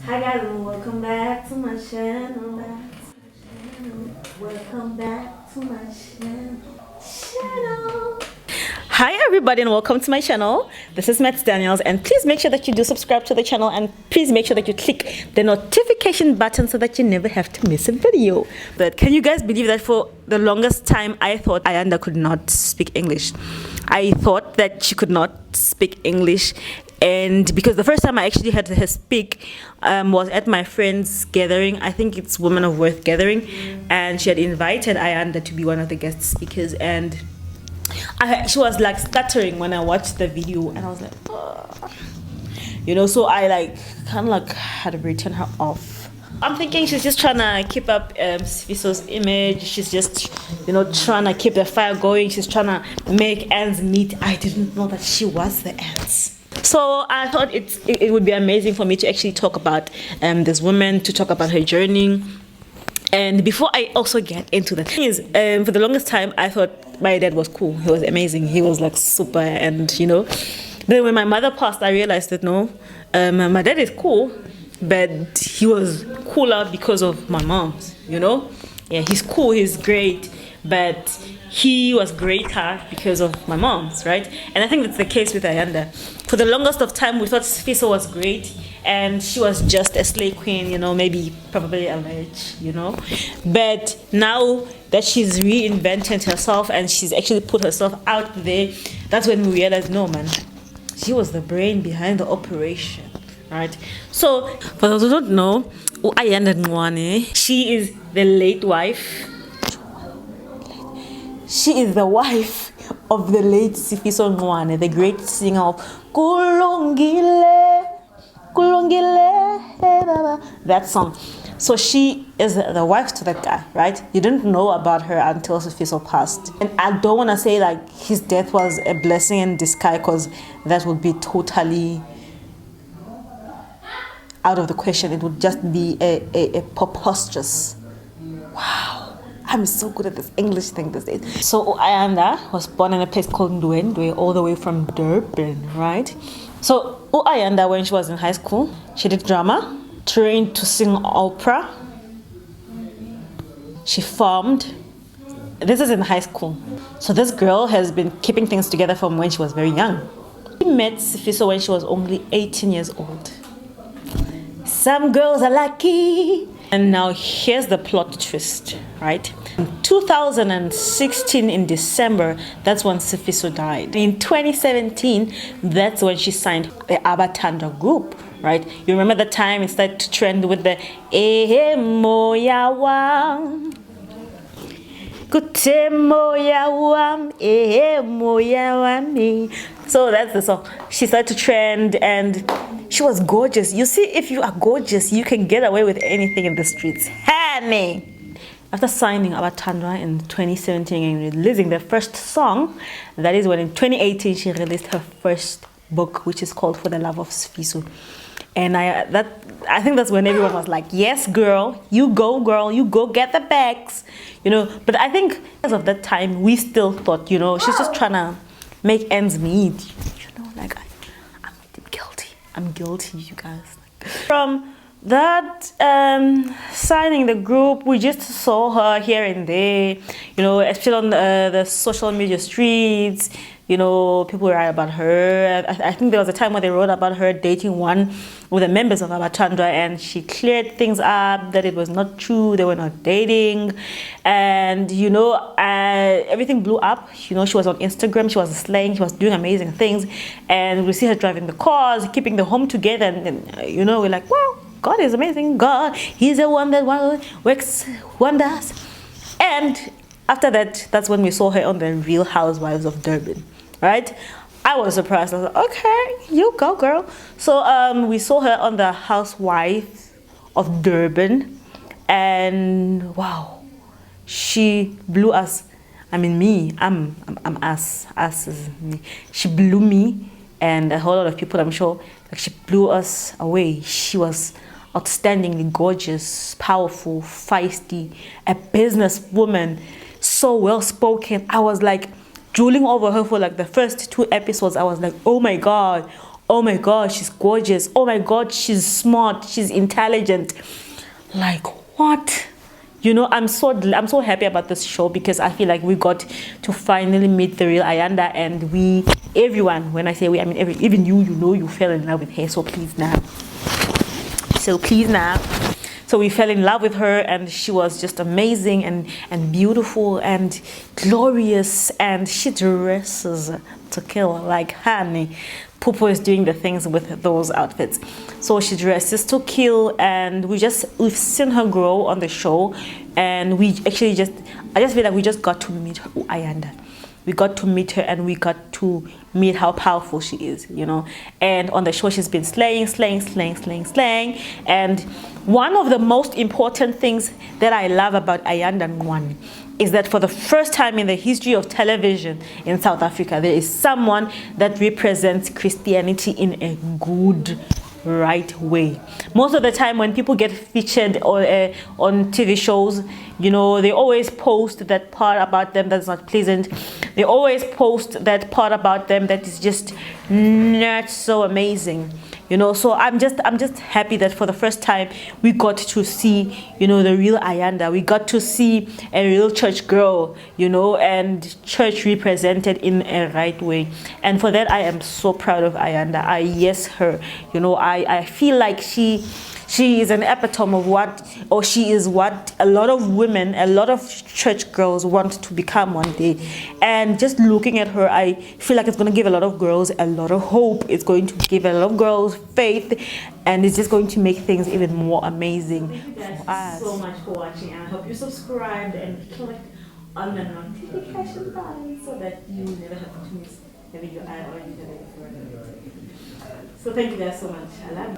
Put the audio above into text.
Hi guys and welcome back to my channel. Welcome back to my channel. Hi everybody and welcome to my channel. This is Matt Daniels and please make sure that you do subscribe to the channel and please make sure that you click the notification button so that you never have to miss a video. But can you guys believe that for the longest time I thought Ayanda could not speak English. I thought that she could not speak English, and because the first time I actually heard her speak was at my friend's gathering. I think it's Women of Worth gathering, and she had invited Ayanda to be one of the guest speakers, and she was like stuttering when I watched the video, and I was like, oh. You know, so I like kind of like had to return her off. I'm thinking she's just trying to keep up Sifiso's image. She's just, you know, trying to keep the fire going. She's trying to make ends meet. I didn't know that she was the ends. So I thought it would be amazing for me to actually talk about this woman, to talk about her journey. And before I also get into the thing is, for the longest time, I thought my dad was cool. He was amazing. He was like super, and you know. Then when my mother passed, I realized that no, my dad is cool, but he was cooler because of my mom. You know, yeah, he's cool, he's great, but he was greater because of my mom's, right? And I think that's the case with Ayanda. For the longest of time, we thought Sifiso was great, and she was just a slay queen, you know, maybe probably a ledge, you know. But now that she's reinvented herself and she's actually put herself out there, that's when we realized, no, man, she was the brain behind the operation, right? So, for those who don't know, Ayanda NCWANE, she is the late wife. She is the wife of the late Sifiso NCWANE, the great singer of Kulungile, Kulungile, that song. So she is the wife to that guy, right? You didn't know about her until Sifiso passed. And I don't want to say like his death was a blessing in disguise, because that would be totally out of the question. It would just be a preposterous. Wow. I'm so good at this English thing these days. So Ayanda was born in a place called Ndwendwe, all the way from Durban, right? So Ayanda, when she was in high school, she did drama, trained to sing opera. She farmed. This is in high school. So this girl has been keeping things together from when she was very young. She met Sifiso when she was only 18 years old. Some girls are lucky. And now here's the plot twist, right? In 2016 in December, that's when Sifiso died. In 2017, that's when she signed the ABATANDA group, right? You remember the time it started to trend with the Ehe moya wam, Kute moya wam, Ehe moya wami. So that's the song. She started to trend and she was gorgeous. You see, if you are gorgeous, you can get away with anything in the streets. Honey! After signing ABATANDA in 2017 and releasing their first song, that is when in 2018 she released her first book, which is called For the Love of Sifiso. And I think that's when everyone was like, yes, girl, you go get the bags, you know. But I think as of that time, we still thought, you know, she's just trying to make ends meet, you know, like I'm guilty, you guys. From that signing the group, we just saw her here and there, you know, especially on the social media streets. You know, people write about her. I think there was a time when they wrote about her dating one of the members of ABATANDA, and she cleared things up that it was not true. They were not dating, and you know, everything blew up. You know, she was on Instagram. She was slaying. She was doing amazing things, and we see her driving the cars, keeping the home together, and you know, we're like, wow, God is amazing. God, He's the one that works wonders. And after that, that's when we saw her on the Real Housewives of Durban. Right? I was surprised. I was like, okay, you go, girl. So we saw her on the Housewives of Durban, and wow, she blew us. I mean, me. I'm us. Us is me. She blew me, and a whole lot of people, I'm sure, like she blew us away. She was outstandingly gorgeous, powerful, feisty, a businesswoman, so well spoken. I was like drooling over her for like the first 2 episodes. I was like, oh my God, oh my god, she's gorgeous, oh my god, she's smart, she's intelligent. Like, what? You know, I'm so happy about this show because I feel like we got to finally meet the real Ayanda, and everyone, when I say we, I mean even you know you fell in love with her. So please now. So we fell in love with her, and she was just amazing and beautiful and glorious, and she dresses to kill. Like, honey, Pupo is doing the things with those outfits. So she dresses to kill, and we've seen her grow on the show, and I just feel like we just got to meet her, Ayanda. We got to meet her, and we got to meet how powerful she is, you know. And on the show, she's been slaying. And one of the most important things that I love about Ayanda NCWANE is that for the first time in the history of television in South Africa, there is someone that represents Christianity in a good, right way. Most of the time when people get featured on TV shows, you know, they always post that part about them that's not pleasant. They always post that part about them that is just not so amazing, you know. So I'm just happy that for the first time we got to see, you know, the real Ayanda. We got to see a real church girl, you know, and church represented in a right way. And for that, I am so proud of Ayanda. I yes her, you know. I feel like she is an epitome of she is what a lot of women, a lot of church girls want to become one day. And just looking at her, I feel like it's going to give a lot of girls a lot of hope. It's going to give a lot of girls faith, and it's just going to make things even more amazing for us. Thank you so much for watching, and I hope you subscribed and click on the notification button so that you never have to miss a video ad or anything. So thank you guys so much. I love you.